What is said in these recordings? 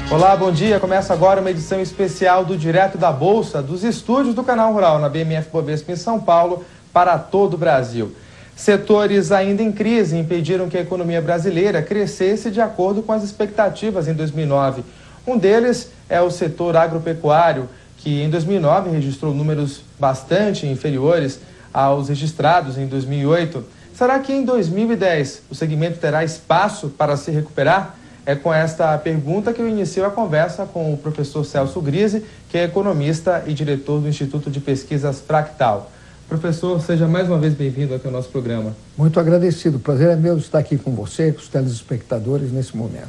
Olá, bom dia. Começa agora uma edição especial do Direto da Bolsa, dos estúdios do Canal Rural, na BMF Bovespa em São Paulo, para todo o Brasil. Setores ainda em crise impediram que a economia brasileira crescesse de acordo com as expectativas em 2009. Um deles é o setor agropecuário, que em 2009 registrou números bastante inferiores aos registrados em 2008. Será que em 2010 o segmento terá espaço para se recuperar? É com esta pergunta que eu inicio a conversa com o professor Celso Grise, que é economista e diretor do Instituto de Pesquisas Fractal. Professor, seja mais uma vez bem-vindo aqui ao nosso programa. Muito agradecido. O prazer é meu estar aqui com você, com os telespectadores nesse momento.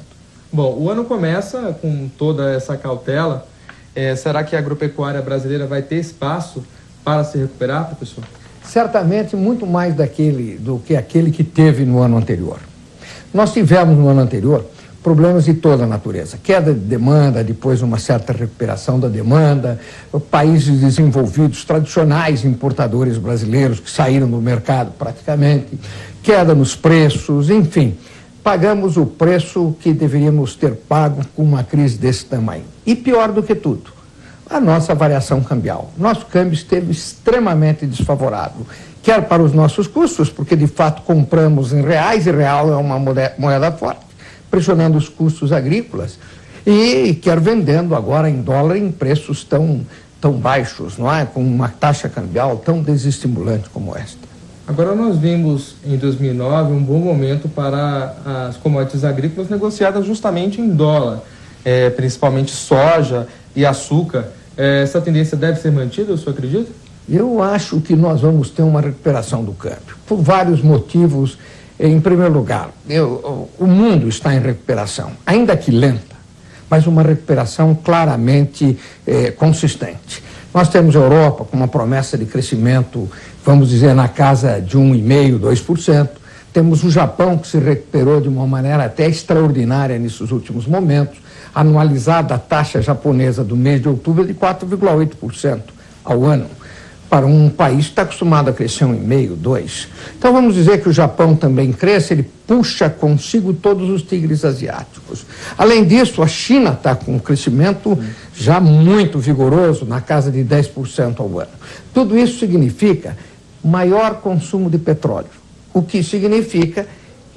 Bom, o ano começa com toda essa cautela. Será que a agropecuária brasileira vai ter espaço para se recuperar, professor? Certamente muito mais do que aquele que teve no ano anterior. Nós tivemos no ano anterior problemas de toda a natureza, queda de demanda, depois uma certa recuperação da demanda, países desenvolvidos, tradicionais importadores brasileiros que saíram do mercado praticamente, queda nos preços, enfim, pagamos o preço que deveríamos ter pago com uma crise desse tamanho. E pior do que tudo, a nossa variação cambial. Nosso câmbio esteve extremamente desfavorável, quer para os nossos custos, porque de fato compramos em reais, e real é uma moeda forte, pressionando os custos agrícolas, e quer vendendo agora em dólar em preços tão baixos, não é? Com uma taxa cambial tão desestimulante como esta. Agora nós vimos em 2009 um bom momento para as commodities agrícolas negociadas justamente em dólar, principalmente soja e açúcar. Essa tendência deve ser mantida, o senhor acredita? Eu acho que nós vamos ter uma recuperação do câmbio, por vários motivos. Em primeiro lugar, o mundo está em recuperação, ainda que lenta, mas uma recuperação claramente consistente. Nós temos a Europa com uma promessa de crescimento, vamos dizer, na casa de 1,5%, 2%. Temos o Japão, que se recuperou de uma maneira até extraordinária nesses últimos momentos. Anualizada a taxa japonesa do mês de outubro é de 4,8% ao ano, para um país que está acostumado a crescer 1,5%, 2%. Então vamos dizer que o Japão também cresce, ele puxa consigo todos os tigres asiáticos. Além disso, a China está com um crescimento já muito vigoroso, na casa de 10% ao ano. Tudo isso significa maior consumo de petróleo, o que significa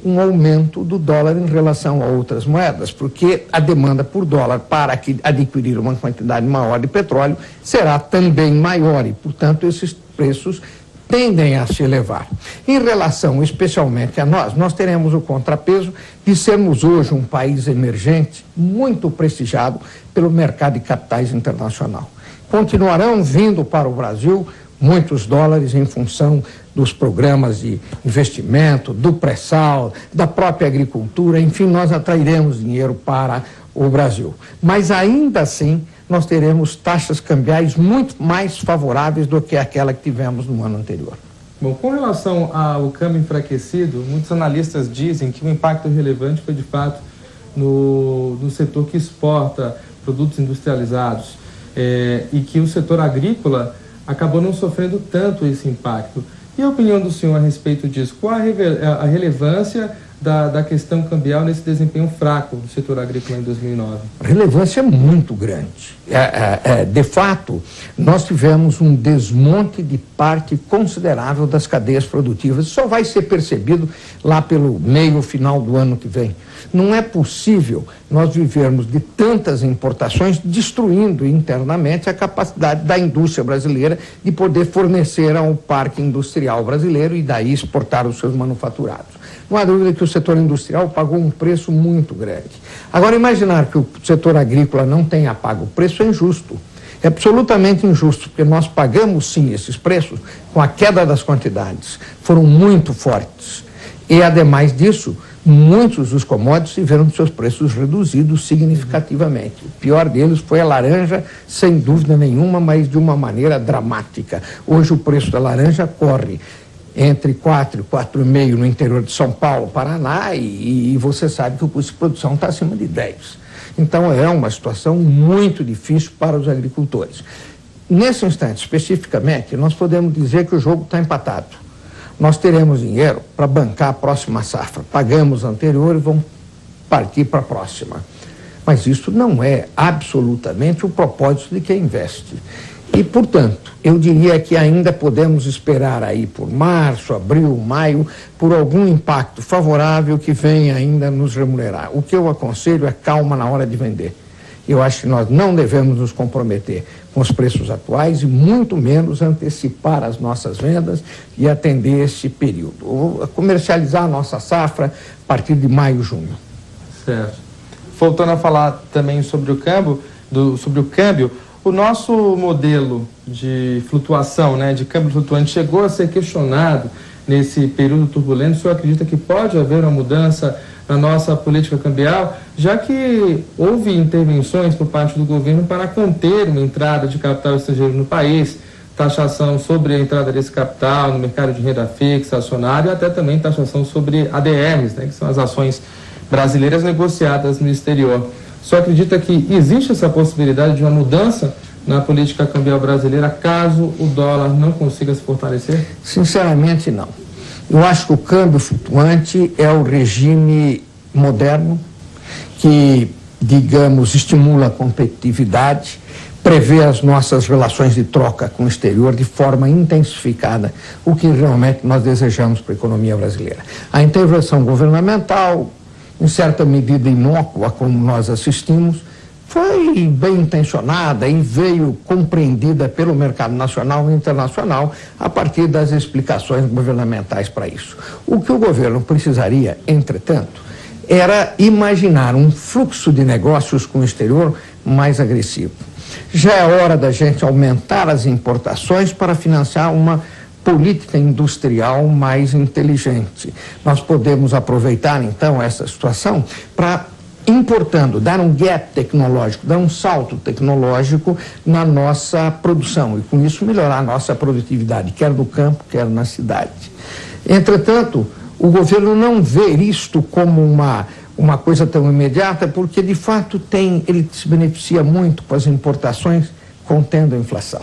um aumento do dólar em relação a outras moedas, porque a demanda por dólar para adquirir uma quantidade maior de petróleo será também maior e, portanto, esses preços tendem a se elevar. Em relação especialmente a nós teremos o contrapeso de sermos hoje um país emergente muito prestigiado pelo mercado de capitais internacional. Continuarão vindo para o Brasil muitos dólares em função dos programas de investimento, do pré-sal, da própria agricultura, enfim, nós atrairemos dinheiro para o Brasil. Mas ainda assim, nós teremos taxas cambiais muito mais favoráveis do que aquela que tivemos no ano anterior. Bom, com relação ao câmbio enfraquecido, muitos analistas dizem que o impacto relevante foi de fato no setor que exporta produtos industrializados e que o setor agrícola acabou não sofrendo tanto esse impacto. E a opinião do senhor a respeito disso? Qual a relevância da questão cambial nesse desempenho fraco do setor agrícola em 2009? A relevância é muito grande. De fato, nós tivemos um desmonte de parte considerável das cadeias produtivas. Isso só vai ser percebido lá pelo meio final do ano que vem. Não é possível nós vivermos de tantas importações, destruindo internamente a capacidade da indústria brasileira de poder fornecer ao parque industrial brasileiro e daí exportar os seus manufaturados. Não há dúvida que o setor industrial pagou um preço muito grande. Agora, imaginar que o setor agrícola não tenha pago o preço é injusto. É absolutamente injusto, porque nós pagamos sim esses preços com a queda das quantidades. Foram muito fortes. E, ademais disso, muitos dos commodities tiveram seus preços reduzidos significativamente. O pior deles foi a laranja, sem dúvida nenhuma, mas de uma maneira dramática. Hoje o preço da laranja corre entre 4 e 4,5 no interior de São Paulo, Paraná, e você sabe que o custo de produção está acima de 10. Então é uma situação muito difícil para os agricultores. Nesse instante, especificamente, nós podemos dizer que o jogo está empatado. Nós teremos dinheiro para bancar a próxima safra. Pagamos a anterior e vamos partir para a próxima. Mas isso não é absolutamente o propósito de quem investe. E, portanto, eu diria que ainda podemos esperar aí por março, abril, maio, por algum impacto favorável que venha ainda nos remunerar. O que eu aconselho é calma na hora de vender. Eu acho que nós não devemos nos comprometer com os preços atuais e muito menos antecipar as nossas vendas e atender esse período. Ou comercializar a nossa safra a partir de maio, junho. Certo. Voltando a falar também sobre o câmbio, o nosso modelo de flutuação, né, de câmbio flutuante, chegou a ser questionado nesse período turbulento. O senhor acredita que pode haver uma mudança na nossa política cambial, já que houve intervenções por parte do governo para conter uma entrada de capital estrangeiro no país, taxação sobre a entrada desse capital no mercado de renda fixa, acionário, e até também taxação sobre ADRs, né, que são as ações brasileiras negociadas no exterior. O senhor acredita que existe essa possibilidade de uma mudança na política cambial brasileira caso o dólar não consiga se fortalecer? Sinceramente, não. Eu acho que o câmbio flutuante é o regime moderno que, digamos, estimula a competitividade, prevê as nossas relações de troca com o exterior de forma intensificada, o que realmente nós desejamos para a economia brasileira. A intervenção governamental, em certa medida inócua, como nós assistimos, foi bem intencionada e veio compreendida pelo mercado nacional e internacional a partir das explicações governamentais para isso. O que o governo precisaria, entretanto, era imaginar um fluxo de negócios com o exterior mais agressivo. Já é hora da gente aumentar as importações para financiar uma política industrial mais inteligente. Nós podemos aproveitar, então, essa situação para, importando, dar um gap tecnológico, dar um salto tecnológico na nossa produção e, com isso, melhorar a nossa produtividade, quer no campo, quer na cidade. Entretanto, o governo não vê isto como uma coisa tão imediata, porque, de fato, ele se beneficia muito com as importações, contendo a inflação.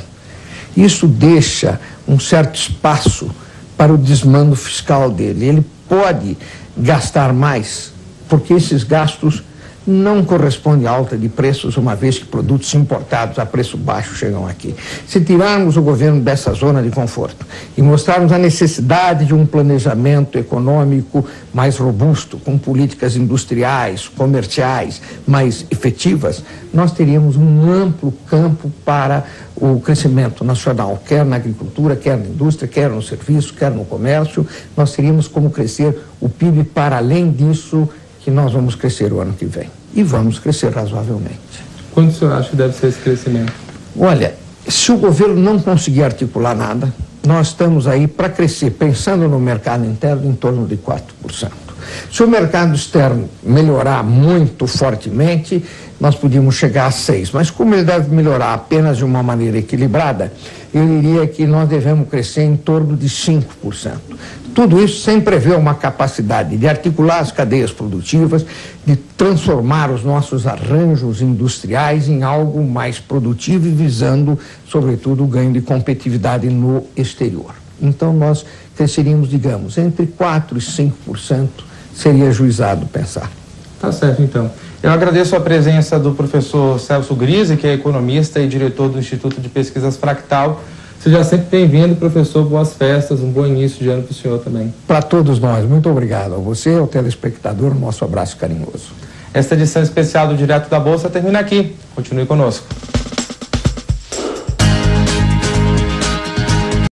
Isso deixa um certo espaço para o desmando fiscal dele. Ele pode gastar mais, porque esses gastos não correspondem à alta de preços, uma vez que produtos importados a preço baixo chegam aqui. Se tirarmos o governo dessa zona de conforto e mostrarmos a necessidade de um planejamento econômico mais robusto, com políticas industriais, comerciais mais efetivas, nós teríamos um amplo campo para o crescimento nacional, quer na agricultura, quer na indústria, quer no serviço, quer no comércio. Nós teríamos como crescer o PIB para além disso que nós vamos crescer o ano que vem. E vamos crescer razoavelmente. Quanto o senhor acha que deve ser esse crescimento? Olha, se o governo não conseguir articular nada, nós estamos aí para crescer, pensando no mercado interno, em torno de 4%. Se o mercado externo melhorar muito fortemente, nós podíamos chegar a 6%. Mas como ele deve melhorar apenas de uma maneira equilibrada, eu diria que nós devemos crescer em torno de 5%. Tudo isso sem prever uma capacidade de articular as cadeias produtivas, de transformar os nossos arranjos industriais em algo mais produtivo e visando, sobretudo, o ganho de competitividade no exterior. Então, nós cresceríamos, digamos, entre 4% e 5%, seria ajuizado pensar. Tá certo, então. Eu agradeço a presença do professor Celso Grise, que é economista e diretor do Instituto de Pesquisas Fractal. Seja sempre bem-vindo, professor. Boas festas, um bom início de ano para o senhor também. Para todos nós. Muito obrigado a você, ao telespectador, nosso abraço carinhoso. Esta edição especial do Direto da Bolsa termina aqui. Continue conosco.